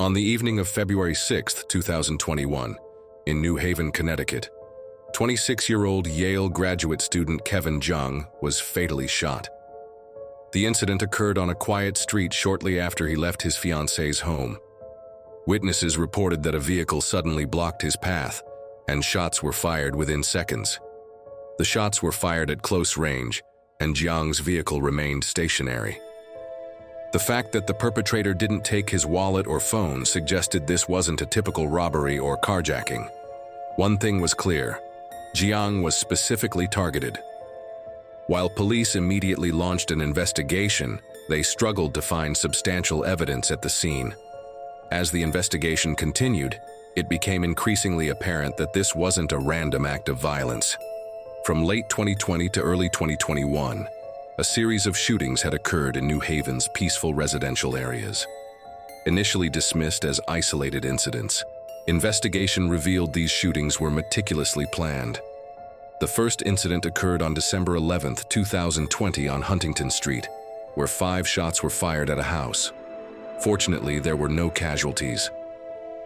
On the evening of February 6, 2021, in New Haven, Connecticut, 26-year-old Yale graduate student Kevin Jiang was fatally shot. The incident occurred on a quiet street shortly after he left his fiancée's home. Witnesses reported that a vehicle suddenly blocked his path, and shots were fired within seconds. The shots were fired at close range, and Jiang's vehicle remained stationary. The fact that the perpetrator didn't take his wallet or phone suggested this wasn't a typical robbery or carjacking. One thing was clear: Jiang was specifically targeted. While police immediately launched an investigation, they struggled to find substantial evidence at the scene. As the investigation continued, it became increasingly apparent that this wasn't a random act of violence. From late 2020 to early 2021, a series of shootings had occurred in New Haven's peaceful residential areas. Initially dismissed as isolated incidents, investigation revealed these shootings were meticulously planned. The first incident occurred on December 11, 2020 on Huntington Street, where 5 shots were fired at a house. Fortunately, there were no casualties.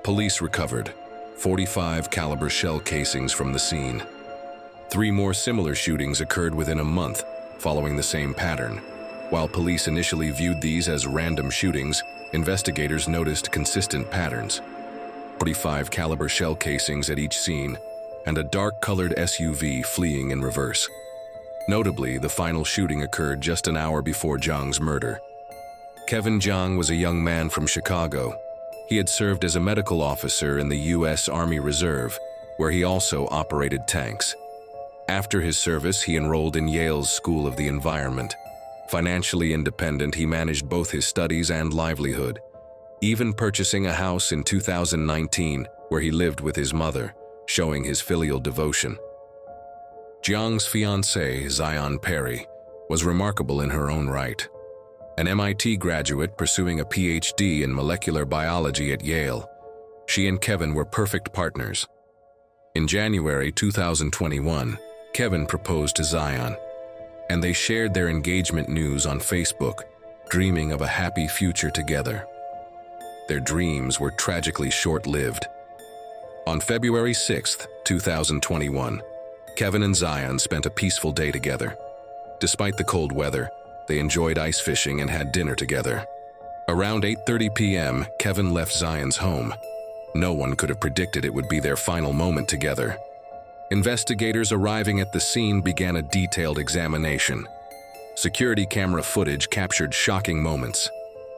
Police recovered .45 caliber shell casings from the scene. 3 more similar shootings occurred within a month, following the same pattern. While police initially viewed these as random shootings, investigators noticed consistent patterns: .45 caliber shell casings at each scene, and a dark-colored SUV fleeing in reverse. Notably, the final shooting occurred just an hour before Jiang's murder. Kevin Jiang was a young man from Chicago. He had served as a medical officer in the U.S. Army Reserve, where he also operated tanks. After his service, he enrolled in Yale's School of the Environment. Financially independent, he managed both his studies and livelihood, even purchasing a house in 2019 where he lived with his mother, showing his filial devotion. Jiang's fiancée, Zion Perry, was remarkable in her own right. An MIT graduate pursuing a PhD in molecular biology at Yale, she and Kevin were perfect partners. In January 2021, Kevin proposed to Zion, and they shared their engagement news on Facebook, dreaming of a happy future together. Their dreams were tragically short-lived. On February 6, 2021, Kevin and Zion spent a peaceful day together. Despite the cold weather, they enjoyed ice fishing and had dinner together. Around 8:30 p.m., Kevin left Zion's home. No one could have predicted it would be their final moment together. Investigators arriving at the scene began a detailed examination. Security camera footage captured shocking moments: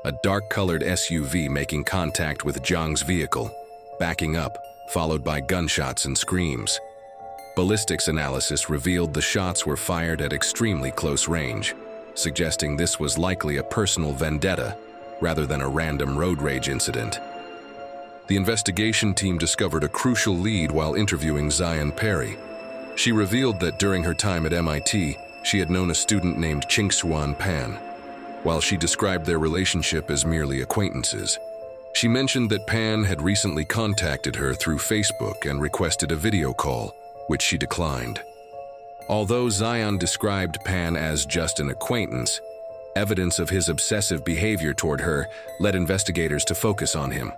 a dark-colored SUV making contact with Jiang's vehicle, backing up, followed by gunshots and screams. Ballistics analysis revealed the shots were fired at extremely close range, suggesting this was likely a personal vendetta rather than a random road rage incident. The investigation team discovered a crucial lead while interviewing Zion Perry. She revealed that during her time at MIT, she had known a student named Qinxuan Pan. While she described their relationship as merely acquaintances, she mentioned that Pan had recently contacted her through Facebook and requested a video call, which she declined. Although Zion described Pan as just an acquaintance, evidence of his obsessive behavior toward her led investigators to focus on him.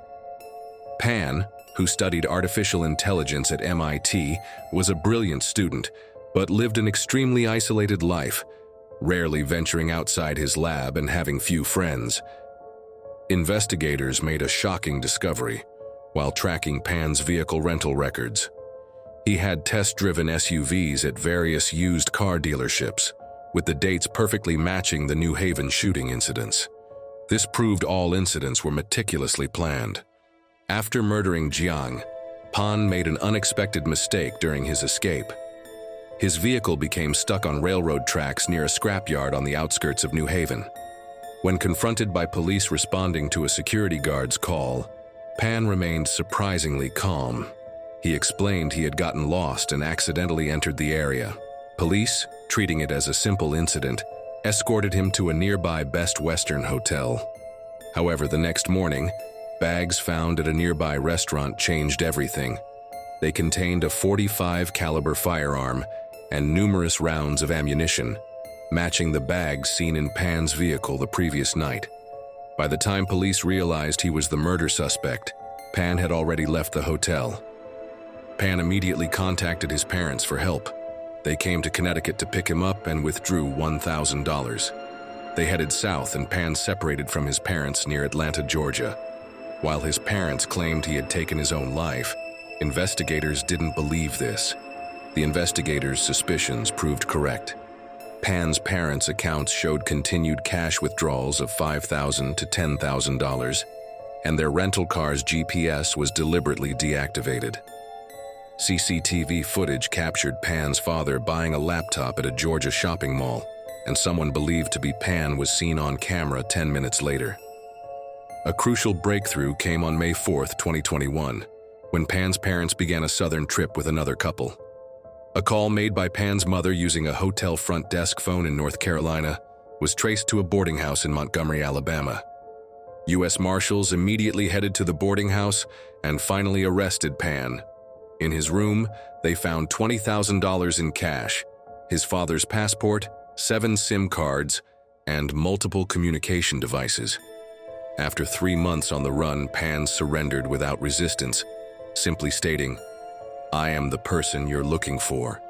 Pan, who studied artificial intelligence at MIT, was a brilliant student, but lived an extremely isolated life, rarely venturing outside his lab and having few friends. Investigators made a shocking discovery while tracking Pan's vehicle rental records. He had test-driven SUVs at various used car dealerships, with the dates perfectly matching the New Haven shooting incidents. This proved all incidents were meticulously planned. After murdering Jiang, Pan made an unexpected mistake during his escape. His vehicle became stuck on railroad tracks near a scrapyard on the outskirts of New Haven. When confronted by police responding to a security guard's call, Pan remained surprisingly calm. He explained he had gotten lost and accidentally entered the area. Police, treating it as a simple incident, escorted him to a nearby Best Western hotel. However, the next morning, bags found at a nearby restaurant changed everything. They contained a .45 caliber firearm and numerous rounds of ammunition, matching the bags seen in Pan's vehicle the previous night. By the time police realized he was the murder suspect, Pan had already left the hotel. Pan immediately contacted his parents for help. They came to Connecticut to pick him up and withdrew $1,000. They headed south and Pan separated from his parents near Atlanta, Georgia. While his parents claimed he had taken his own life, investigators didn't believe this. The investigators' suspicions proved correct. Pan's parents' accounts showed continued cash withdrawals of $5,000 to $10,000, and their rental car's GPS was deliberately deactivated. CCTV footage captured Pan's father buying a laptop at a Georgia shopping mall, and someone believed to be Pan was seen on camera 10 minutes later. A crucial breakthrough came on May 4, 2021, when Pan's parents began a southern trip with another couple. A call made by Pan's mother using a hotel front desk phone in North Carolina was traced to a boarding house in Montgomery, Alabama. U.S. Marshals immediately headed to the boarding house and finally arrested Pan. In his room, they found $20,000 in cash, his father's passport, 7 SIM cards, and multiple communication devices. After 3 months on the run, Pan surrendered without resistance, simply stating, "I am the person you're looking for."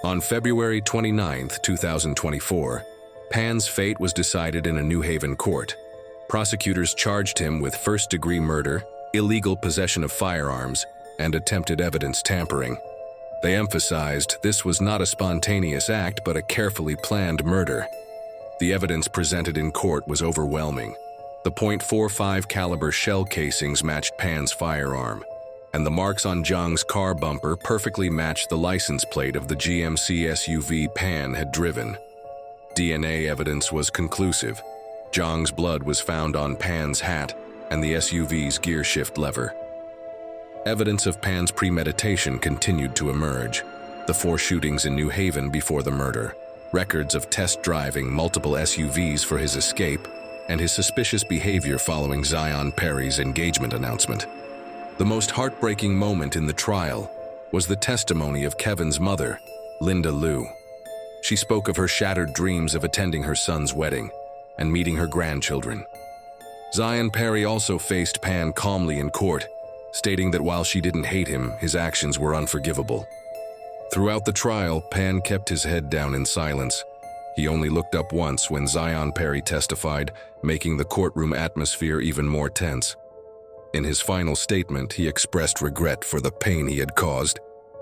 On February 29, 2024, Pan's fate was decided in a New Haven court. Prosecutors charged him with first-degree murder, illegal possession of firearms, and attempted evidence tampering. They emphasized this was not a spontaneous act but a carefully planned murder. The evidence presented in court was overwhelming. The .45 caliber shell casings matched Pan's firearm, and the marks on Jiang's car bumper perfectly matched the license plate of the GMC SUV Pan had driven. DNA evidence was conclusive. Jiang's blood was found on Pan's hat and the SUV's gear shift lever. Evidence of Pan's premeditation continued to emerge. The 4 shootings in New Haven before the murder, records of test driving multiple SUVs for his escape, and his suspicious behavior following Zion Perry's engagement announcement. The most heartbreaking moment in the trial was the testimony of Kevin's mother, Linda Liu. She spoke of her shattered dreams of attending her son's wedding and meeting her grandchildren. Zion Perry also faced Pan calmly in court, stating that while she didn't hate him, his actions were unforgivable. Throughout the trial, Pan kept his head down in silence. He only looked up once when Zion Perry testified, making the courtroom atmosphere even more tense. In his final statement, he expressed regret for the pain he had caused,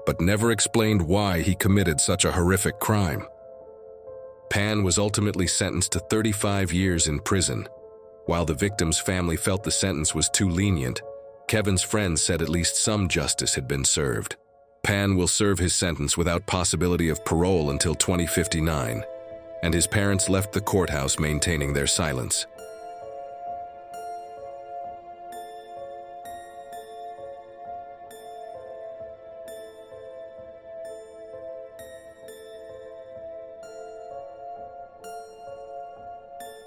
but never explained why he committed such a horrific crime. Pan was ultimately sentenced to 35 years in prison. While the victim's family felt the sentence was too lenient, Kevin's friends said at least some justice had been served. Pan will serve his sentence without possibility of parole until 2059, and his parents left the courthouse maintaining their silence.